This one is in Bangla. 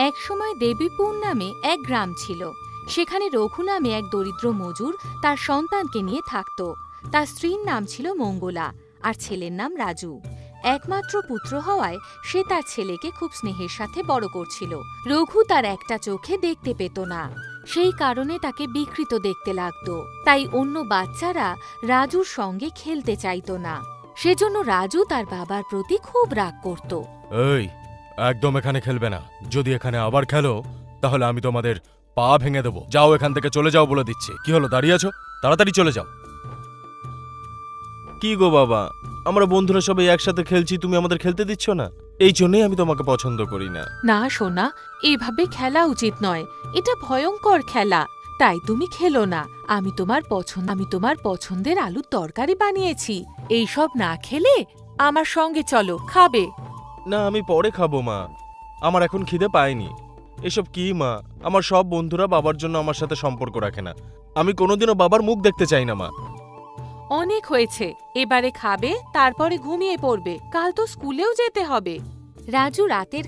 একসময় দেবীপুর নামে এক গ্রাম ছিল। সেখানে রঘু নামে এক দরিদ্র মজুর তার সন্তানকে নিয়ে থাকত। তার স্ত্রীর নাম ছিল মঙ্গলা আর ছেলের নাম রাজু। একমাত্র পুত্র হওয়ায় সে তার ছেলেকে খুব স্নেহের সাথে বড় করছিল। রঘু তার একটা চোখে দেখতে পেত না, সেই কারণে তাকে বিকৃত দেখতে লাগত। তাই অন্য বাচ্চারা রাজুর সঙ্গে খেলতে চাইত না। সেজন্য রাজু তার বাবার প্রতি খুব রাগ করত। এই, একদম এখানে খেলবে না। যদি এখানে আবার খেলো তাহলে আমি তোমাদের পা ভেঙে দেবো। যাও, এখান থেকে চলে যাও বলে দিচ্ছি। কি হলো, দাঁড়িয়ে আছো? তাড়াতাড়ি চলে যাও। কি গো বাবা, আমরা বন্ধুরা সবাই একসাথে খেলছি, তুমি আমাদের খেলতে দিচ্ছ না? এই জন্যই আমি তোমাকে পছন্দ করি না। না সোনা, এভাবে খেলা উচিত নয়। এটা ভয়ঙ্কর খেলা, তাই তুমি খেলো না। আমি তোমার পছন্দের আলুর তরকারি বানিয়েছি। এইসব না খেলে আমার সঙ্গে চলো, খাবে। না, আমি পরে খাবো মা, আমার এখন খিদে পায়নি। এসব কি মা, আমার সব বন্ধুরা বাবার জন্য আমার সাথে সম্পর্ক রাখে না। আমি কোনোদিনও বাবার মুখ দেখতে চাই না মা। অনেক হয়েছে, এবারে খাবে, তারপরে ঘুমিয়ে পড়বে। কাল তো স্কুলেও যেতে হবে। রাজু রাতের